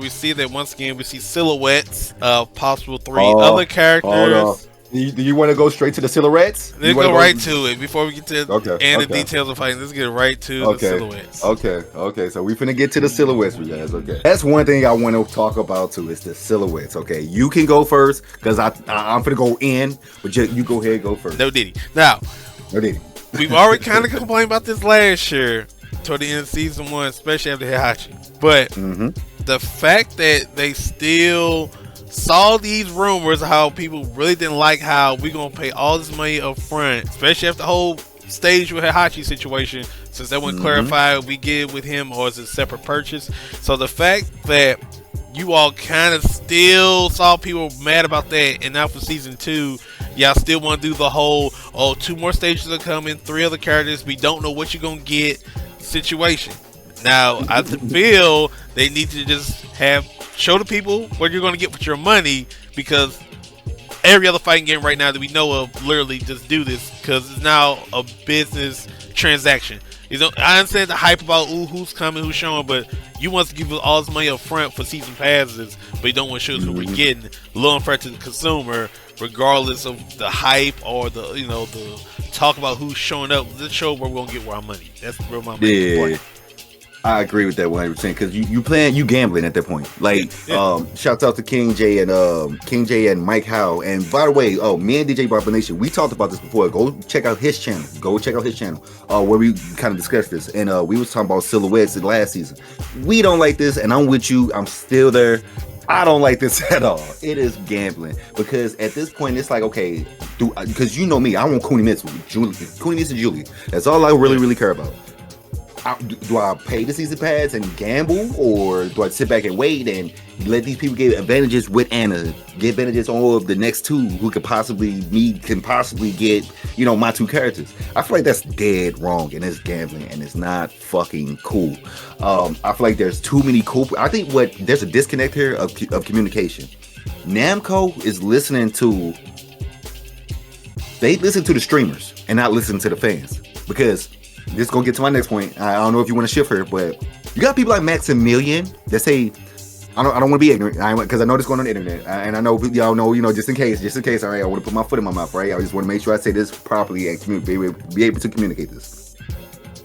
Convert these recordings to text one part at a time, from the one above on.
We see that once again. We see silhouettes of possible three other Oh, hold on. characters. Do you want to go straight to the silhouettes? Let's You want go to right go? to it before we get to Okay, and the okay, details of fighting. Let's get right to the okay, silhouettes. okay. So we finna get to the silhouettes, you guys. Okay, that's one thing I want to talk about too. Is the silhouettes. Okay, you can go first because I'm finna go in, but you go ahead, go first. No Diddy. Now No, Diddy. we've already kind of complained about this last year toward the end of season one, especially after Hihachi. But the fact that they still saw these rumors of how people really didn't like how we gonna pay all this money up front, especially after the whole stage with Hihachi situation, since that wasn't clarified we get it with him or is it a separate purchase. So the fact that you all kind of still saw people mad about that, and now for season 2 y'all still want to do the whole 2 more stages are coming, 3 other characters, we don't know what you're gonna get situation. Now I feel they need to just show the people what you're going to get with your money, because every other fighting game right now that we know of literally just do this because it's now a business transaction. I understand the hype about who's coming, who's showing, but you want to give us all this money up front for season passes, but you don't want to show us who we're getting. A little unfair to the consumer, regardless of the hype or the talk about who's showing up. Let's show where we're gonna get our money. That's real my main point. I agree with that 100% because you gambling at that point. Like, shouts out to King J and Mike Howe. And by the way, me and DJ Abomination, we talked about this before. Go check out his channel. Where we kind of discussed this. And we was talking about silhouettes in last season. We don't like this, and I'm with you. I'm still there. I don't like this at all. It is gambling because at this point it's like, okay, because you know me, I want Kunimitsu Julie. That's all I really care about. Do I pay the season pass and gamble, or do I sit back and wait and let these people get advantages with Anna, get advantages on all of the next 2 who can possibly get, my 2 characters? I feel like that's dead wrong, and it's gambling, and it's not fucking cool. I feel like there's too many cool. I think there's a disconnect here of communication. Namco is they listen to the streamers and not listen to the fans, because this is gonna get to my next point. I don't know if you want to shift here, but you got people like Maximilian that say, I don't want to be ignorant, because I know this going on the internet, and I know y'all know, just in case, all right, I want to put my foot in my mouth, right? I just want to make sure I say this properly and be able to communicate this.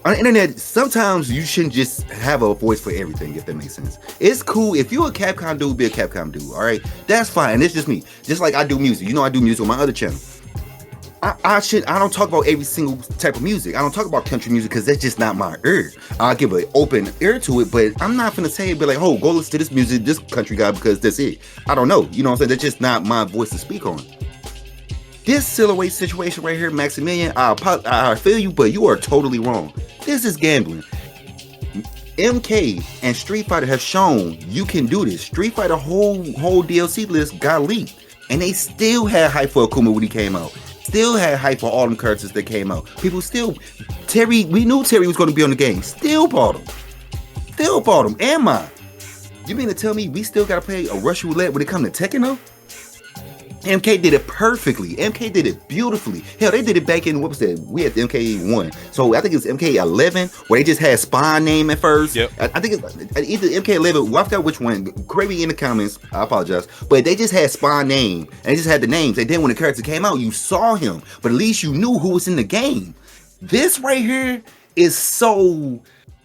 On the internet, sometimes you shouldn't just have a voice for everything, if that makes sense. It's cool if you're a Capcom dude, be a Capcom dude, all right? That's fine. It's just me. Just like I do music. I do music on my other channel. I don't talk about every single type of music. I don't talk about country music because that's just not my ear. I'll give an open ear to it, but I'm not gonna say, be like, oh, go listen to this music, this country guy, because that's it. I don't know. You know what I'm saying? That's just not my voice to speak on. This silhouette situation right here, Maximilian, I feel you, but you are totally wrong. This is gambling. MK and Street Fighter have shown you can do this. Street Fighter whole DLC list got leaked, and they still had hype for Akuma when he came out. Still had hype for all them characters that came out. People we knew Terry was going to be on the game. Still bought him. And mine. You mean to tell me we still got to play a Russian roulette when it comes to Tekken though? MK did it perfectly. MK did it beautifully. Hell, they did it back in, what was that? We had the MK1. So I think it was MK11, where they just had Spawn name at first. Yep. I think it's either MK11, well, I forgot which one. Correct me in the comments. I apologize. But they just had Spawn name, and they just had the names. And then when the character came out, you saw him. But at least you knew who was in the game. This right here is so...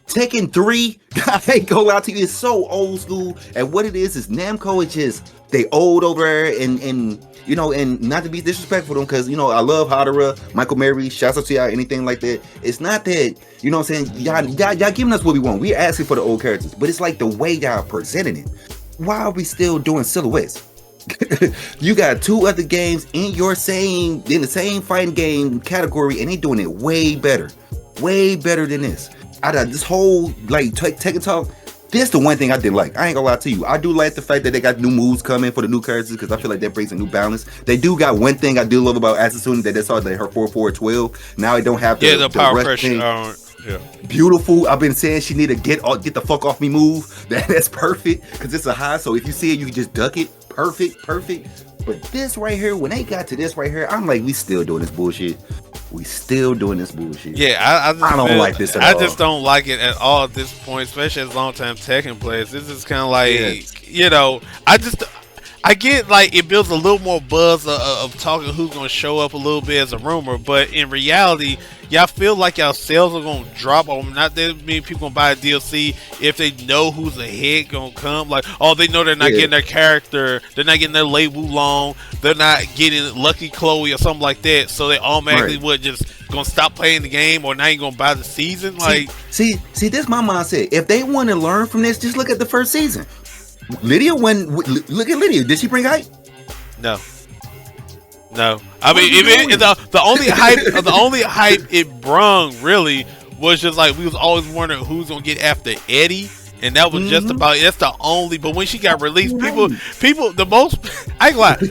Tekken 3, I ain't gonna lie to you, it's so old school. And what it is Namco is just, they old over there, and not to be disrespectful to them, because I love Hadara, Michael Mary, shouts out to y'all, anything like that. It's not that, what I'm saying, y'all giving us what we want. We're asking for the old characters, but it's like the way y'all presenting it. Why are we still doing silhouettes? You got 2 other games in the same fighting game category, and they doing it way better than this. This whole Tekken Talk, this the one thing I didn't like. I ain't gonna lie to you. I do like the fact that they got new moves coming for the new characters, because I feel like that brings a new balance. They do got one thing I do love about Asasune, that they saw that her 4-4-12. Now it don't have the power pressure. Yeah. Beautiful. I've been saying she need to get the fuck off me move. That's perfect, because it's a high. So if you see it, you can just duck it. Perfect. But this right here, when they got to this right here, I'm like, we still doing this bullshit. We still doing this bullshit. Yeah, I don't like this at all. I just don't like it at all at this point, especially as long-time Tekken players. This is kind of like, you know, I get like it builds a little more buzz of talking who's going to show up a little bit as a rumor, but in reality, y'all feel like y'all sales are going to drop. Or not that many people going to buy a DLC if they know who's ahead going to come. Like, oh, they know they're not getting their character, they're not getting their Lei Wulong, they're not getting Lucky Chloe or something like that, so they automatically would just going to stop playing the game or not even going to buy the season. Like, see, this my mindset. If they want to learn from this, just look at the first season. Lydia, look at Lydia. Did she bring hype? No. I mean, the only hype it brung really was just like we was always wondering who's gonna get after Eddie, and that was just about it. That's the only. But when she got released, people the most I ain't gonna lie.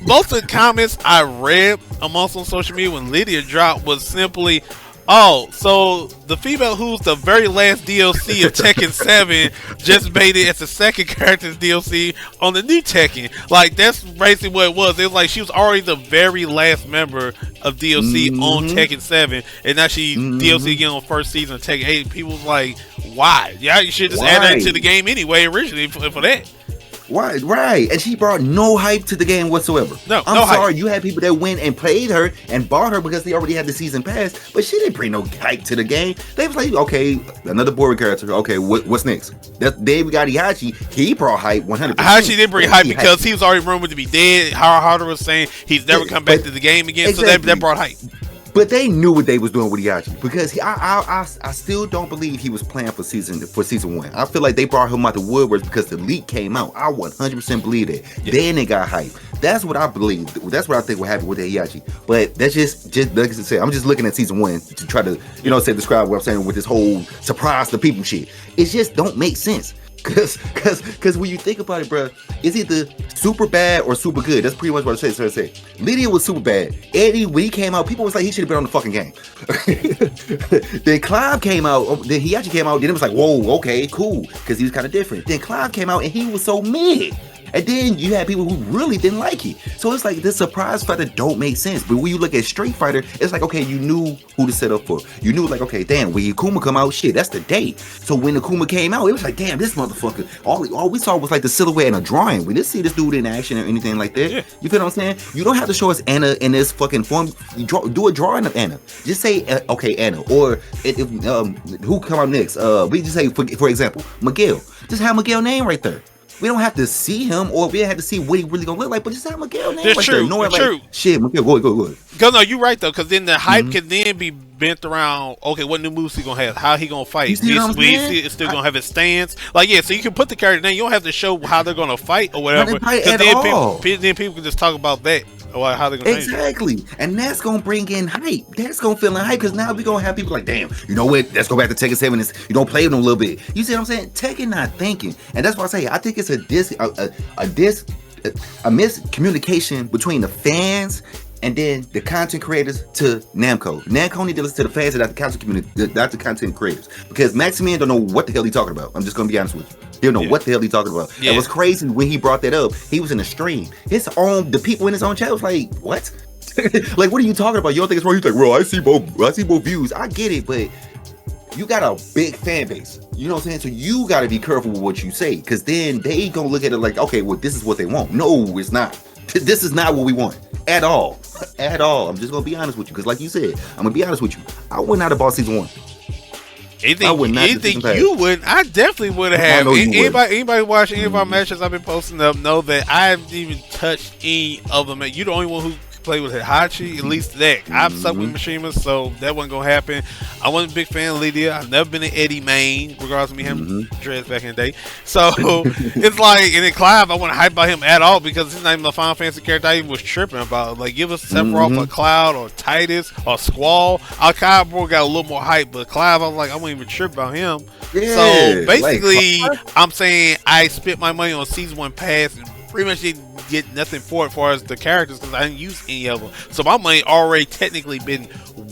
Most of the comments I read amongst on social media when Lydia dropped was simply, oh, so the female who's the very last DLC of Tekken 7 just made it as the second character's DLC on the new Tekken. Like, that's basically what it was. It was like she was already the very last member of DLC on Tekken 7, and now she's DLC again on first season of Tekken 8. People was like, why? Yeah, you should just add that to the game anyway originally for that. Right, and she brought no hype to the game whatsoever. I'm sorry, you had people that went and played her and bought her because they already had the season pass, but she didn't bring no hype to the game. They was like, okay, another boring character. Okay, what's next? Then we got Heihachi. He brought hype 100%. Heihachi didn't bring hype because he was already rumored to be dead. Harder was saying he's never come back to the game again, so that brought hype. But they knew what they was doing with Heihachi because I still don't believe he was playing for season 1. I feel like they brought him out the woodworks because the leak came out. I 100% believe that. Yeah. Then they got hype. That's what I believe. That's what I think will happen with Heihachi. But that's just like I said, I'm just looking at season 1 to try to describe what I'm saying with this whole surprise the people shit. It just don't make sense. Cause when you think about it, bro, it's either super bad or super good. That's pretty much what I say. Lydia was super bad. Eddie, when he came out, people was like he should have been on the fucking game. Then Clive came out. Then he actually came out. Then it was like, whoa, okay, cool, because he was kind of different. Then Clive came out and he was so mid. And then you had people who really didn't like it. So it's like this surprise fighter don't make sense. But when you look at Street Fighter, it's like, okay, you knew who to set up for. You knew like, okay, damn, when Akuma come out, shit, that's the date. So when Akuma came out, it was like, damn, this motherfucker. All we saw was like the silhouette and a drawing. We didn't see this dude in action or anything like that. Yeah. You feel what I'm saying? You don't have to show us Anna in this fucking form. Do a drawing of Anna. Just say, okay, Anna. Or who come out next? We just say, for example, Miguel. Just have Miguel's name right there. We don't have to see him, or we don't have to see what he really gonna look like, but just have Miguel name. That's true. That's true. Shit, Miguel, go ahead. Cause no, you're right though. Cause then the hype can then be bent around. Okay, what new moves he gonna have? How he gonna fight? It's still gonna have his stance. Like so you can put the character name. You don't have to show how they're gonna fight or whatever. Cause then people can just talk about that. Or how they're gonna exactly, and that's gonna bring in hype. That's gonna fill in hype because now we're gonna have people like, damn, you know what? Let's go back to Tekken 7. You don't play with them a little bit. You see what I'm saying? Tekken not thinking, and that's why I say I think it's a miscommunication between the fans and then the content creators to Namco. Namco need to listen to the fans and not the content community, not the content creators, because Maximian don't know what the hell he's talking about. I'm just gonna be honest with you. He don't know what the hell he's talking about. Yeah. It was crazy when he brought that up. He was in the stream. The people in his own chat was like, what? Like, what are you talking about? You don't think it's wrong? He's like, bro, I see both views. I get it, but you got a big fan base. You know what I'm saying? So you got to be careful with what you say, because then they gonna look at it like, okay, well, this is what they want. No, it's not. This is not what we want at all. At all. I'm just gonna be honest with you, because like you said, I'm gonna be honest with you. I would not have bought season 1. Anything you wouldn't, I definitely would have. Anybody watch any of our matches I've been posting up know that I haven't even touched any of them. You're the only one who played with Heihachi, at least that. I've sucked with Mishima, so that wasn't gonna happen. I wasn't a big fan of Lydia. I've never been an Eddie main, regardless of me having dreads back in the day. So it's like, and then Clive, I wasn't hyped about him at all because he's not even the Final Fantasy character I even was tripping about. Like, give us Sephiroth or Cloud or Titus or Squall. Clive got a little more hype, but Clive, I was like, I wasn't even tripping about him. Yeah, so basically, I'm saying I spent my money on season 1 pass and pretty much didn't get nothing for it as far as the characters because I didn't use any of them. So my money already technically been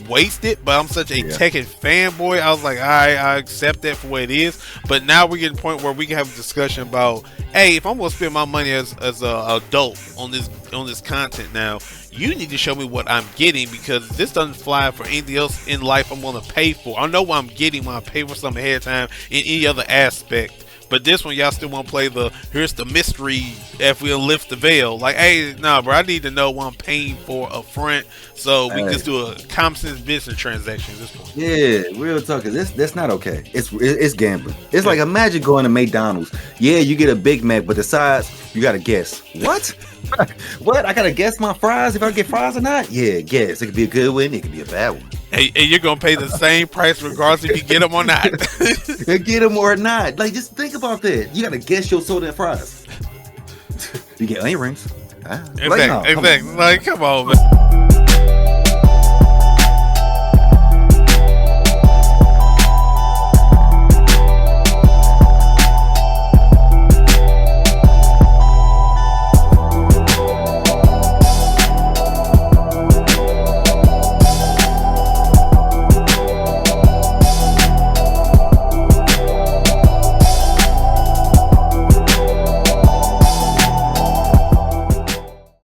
wasted, but I'm such a Tekken fanboy. I was like, I accept that for what it is. But now we're getting to the point where we can have a discussion about, hey, if I'm gonna spend my money as a adult on this content now, you need to show me what I'm getting, because this doesn't fly for anything else in life I'm gonna pay for. I know what I'm getting when I pay for something ahead of time in any other aspect. But this one, y'all still want to play here's the mystery if we'll lift the veil. Like, hey, nah, bro, I need to know what I'm paying for up front, so we can just do a common sense business transaction at this point. Yeah, real talk. That's not okay. It's gambling. It's like, imagine going to McDonald's. Yeah, you get a Big Mac, but the sides, you got to guess. What? What? I got to guess my fries if I get fries or not? Yeah, guess. It could be a good one. It could be a bad one. And you're going to pay the same price regardless if you get them or not. Get them or not. Like, just think about that. You got to guess your soda and fries. You get onion rings. Exactly. Like, come on, man.